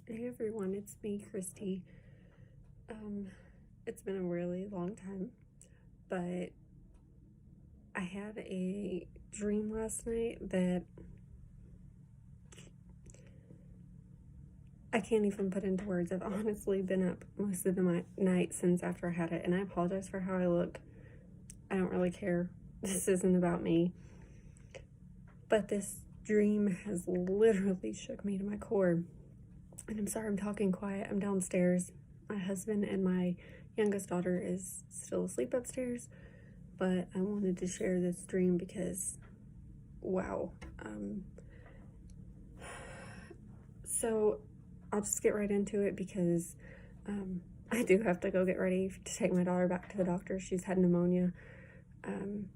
Hey everyone, it's me, Kristy. It's been a really long time, but I had a dream last night that I can't even put into words. I've honestly been up most of the night since after I had it, and I apologize for how I look. I don't really care. This isn't about me. But this dream has literally shook me to my core. And I'm sorry I'm talking quiet. I'm downstairs. My husband and my youngest daughter is still asleep upstairs, but I wanted to share this dream because, wow. So I'll just get right into it because I do have to go get ready to take my daughter back to the doctor. She's had pneumonia and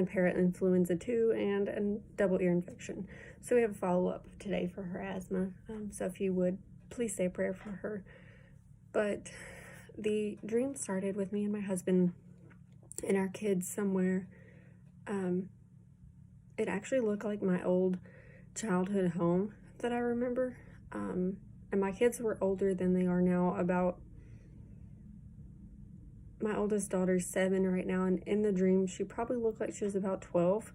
parainfluenza too, and a double ear infection. So we have a follow-up today for her asthma. So if you would, please say a prayer for her. But the dream started with me and my husband and our kids somewhere. It actually looked like my old childhood home that I remember. And my kids were older than they are now. My oldest daughter's 7 right now, and in the dream she probably looked like she was about 12.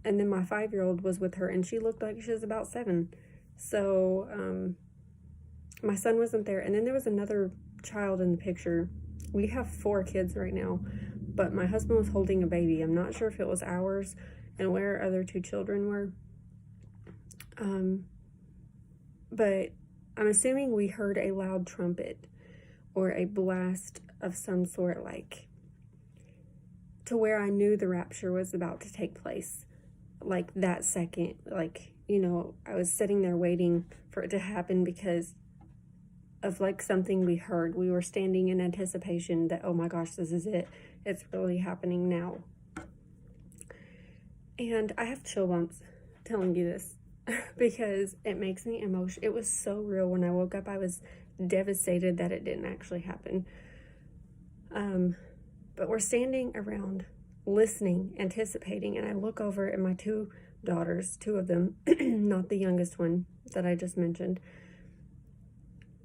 And then my 5-year-old was with her, and she looked like she was about 7. So my son wasn't there, and then there was another child in the picture. We have 4 kids right now, but my husband was holding a baby. I'm not sure if it was ours and where our other 2 children were. But I'm assuming we heard a loud trumpet or a blast of some sort, like to where I knew the rapture was about to take place. Like that second, like, I was sitting there waiting for it to happen because of like something we heard. We were standing in anticipation that, oh my gosh, this is it. It's really happening now. And I have chill bumps telling you this because it makes me emotional. It was so real. When I woke up, I was devastated that it didn't actually happen. But we're standing around listening, anticipating, and I look over at my 2 daughters, 2 of them, not the youngest one that I just mentioned.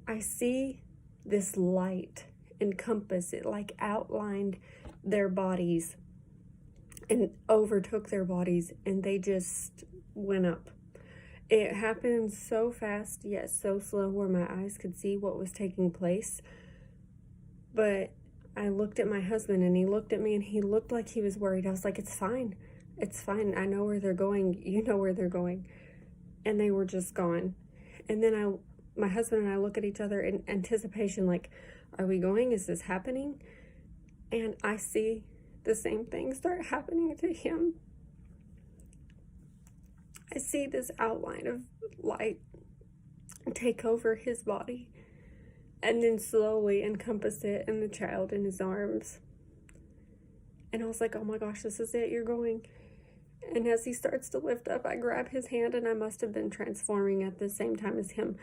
I see this light encompass it, like outlined their bodies and overtook their bodies, and they just went up. It happened so fast, yet so slow, where my eyes could see what was taking place. But I looked at my husband, and he looked at me, and he looked like he was worried. I was like, it's fine. It's fine. I know where they're going. You know where they're going. And they were just gone. And then my husband and I look at each other in anticipation, like, are we going? Is this happening? And I see the same thing start happening to him. I see this outline of light take over his body and then slowly encompass it and the child in his arms. And I was like, oh my gosh, this is it, you're going. And as he starts to lift up, I grab his hand, and I must have been transforming at the same time as him.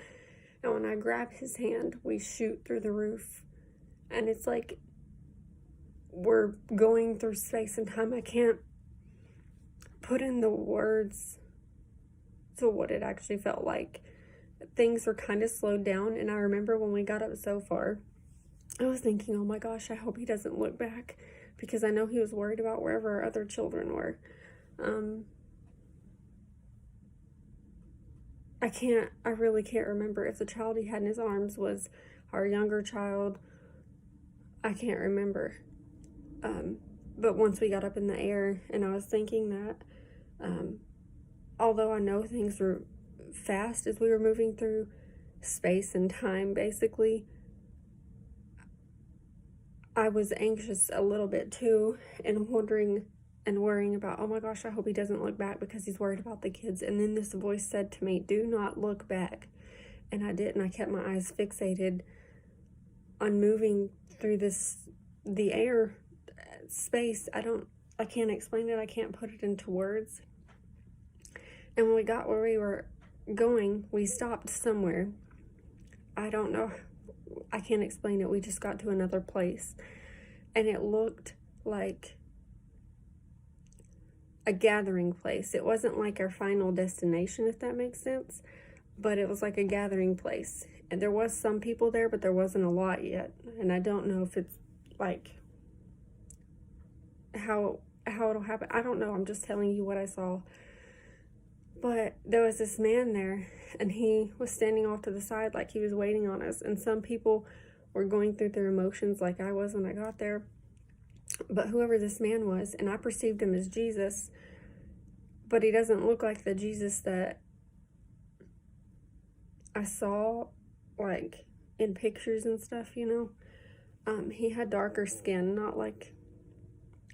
And when I grab his hand, we shoot through the roof. And it's like we're going through space and time. I can't put in the words to what it actually felt like. Things were kind of slowed down, and I remember when we got up so far, I was thinking, oh my gosh, I hope he doesn't look back, because I know he was worried about wherever our other children were. I really can't remember if the child he had in his arms was our younger child. I can't remember. But once we got up in the air, and I was thinking that, although I know things were fast as we were moving through space and time, basically, I was anxious a little bit too, and wondering and worrying about, oh my gosh, I hope he doesn't look back because he's worried about the kids. And then this voice said to me, do not look back. And I didn't. I kept my eyes fixated on moving through the air, space. I can't explain it. I can't put it into words. And when we got where we were going, we stopped somewhere. I don't know. I can't explain it. We just got to another place. And it looked like a gathering place. It wasn't like our final destination, if that makes sense. but it was like a gathering place. And there was some people there, but there wasn't a lot yet. And I don't know if it's like how it'll happen. I don't know. I'm just telling you what I saw. But there was this man there, and he was standing off to the side like he was waiting on us. And some people were going through their emotions like I was when I got there. But whoever this man was, and I perceived him as Jesus, but he doesn't look like the Jesus that I saw, like, in pictures and stuff, you know. He had darker skin, not like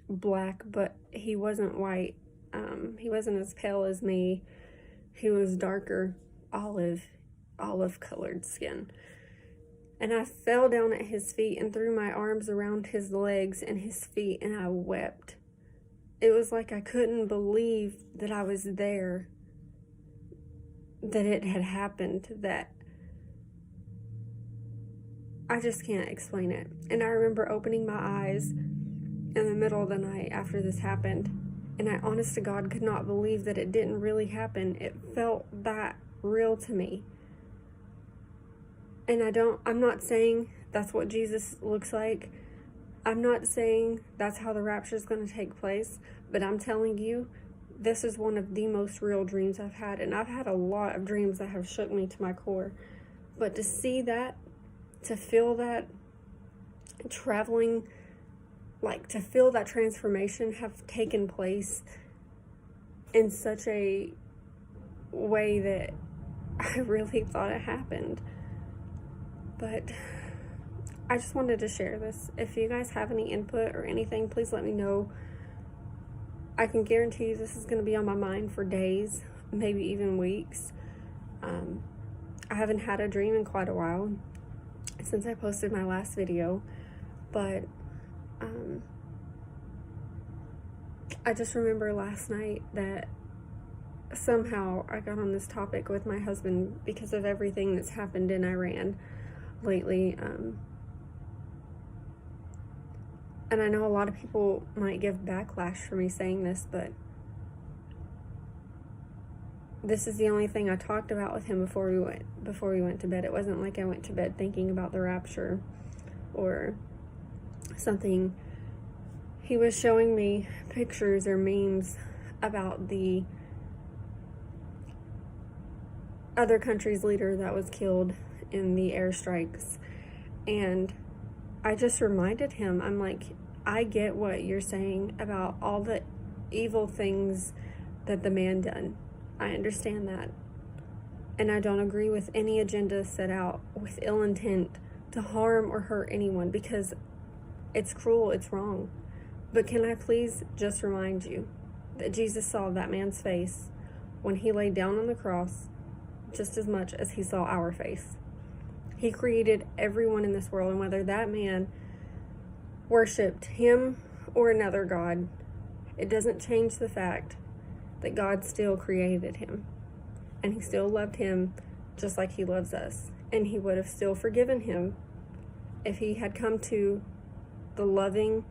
black, but he wasn't white. He wasn't as pale as me. He was darker, olive colored skin. And I fell down at his feet and threw my arms around his legs and his feet, and I wept. It was like I couldn't believe that I was there, that it had happened, that I just can't explain it. And I remember opening my eyes in the middle of the night after this happened, and I, honest to God, could not believe that it didn't really happen. It felt that real to me. And I'm not saying that's what Jesus looks like. I'm not saying that's how the rapture is going to take place, but I'm telling you, this is one of the most real dreams I've had. And I've had a lot of dreams that have shook me to my core. But to see that, to feel that, traveling, like to feel that transformation have taken place in such a way that I really thought it happened. But I just wanted to share this. If you guys have any input or anything, please let me know. I can guarantee you this is going to be on my mind for days, maybe even weeks. I haven't had a dream in quite a while since I posted my last video, but I just remember last night that somehow I got on this topic with my husband because of everything that's happened in Iran lately. And I know a lot of people might give backlash for me saying this, but this is the only thing I talked about with him before we went to bed. It wasn't like I went to bed thinking about the rapture or something. He was showing me pictures or memes about the other country's leader that was killed in the airstrikes, and I just reminded him, I'm like, I get what you're saying about all the evil things that the man done. I understand that. And I don't agree with any agenda set out with ill intent to harm or hurt anyone, because it's cruel, it's wrong. But can I please just remind you that Jesus saw that man's face when he laid down on the cross just as much as he saw our face. He created everyone in this world, and whether that man worshipped him or another god, it doesn't change the fact that God still created him, and he still loved him just like he loves us, and he would have still forgiven him if he had come to the loving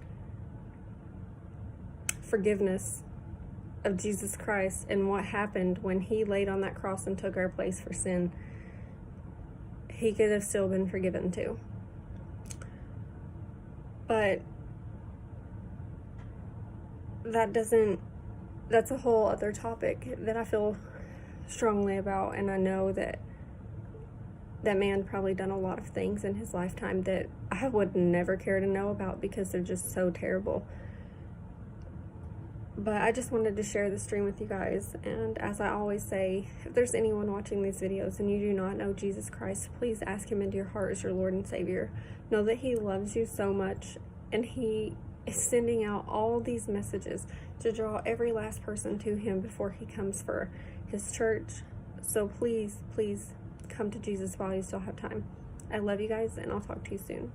forgiveness of Jesus Christ and what happened when he laid on that cross and took our place for sin. He could have still been forgiven too. But that's a whole other topic that I feel strongly about, and I know that that man probably done a lot of things in his lifetime that I would never care to know about because they're just so terrible. But I just wanted to share this dream with you guys, and as I always say, if there's anyone watching these videos and you do not know Jesus Christ, please ask him into your heart as your Lord and Savior. Know that he loves you so much, and he is sending out all these messages to draw every last person to him before he comes for his church. So please, please come to Jesus while you still have time. I love you guys, and I'll talk to you soon.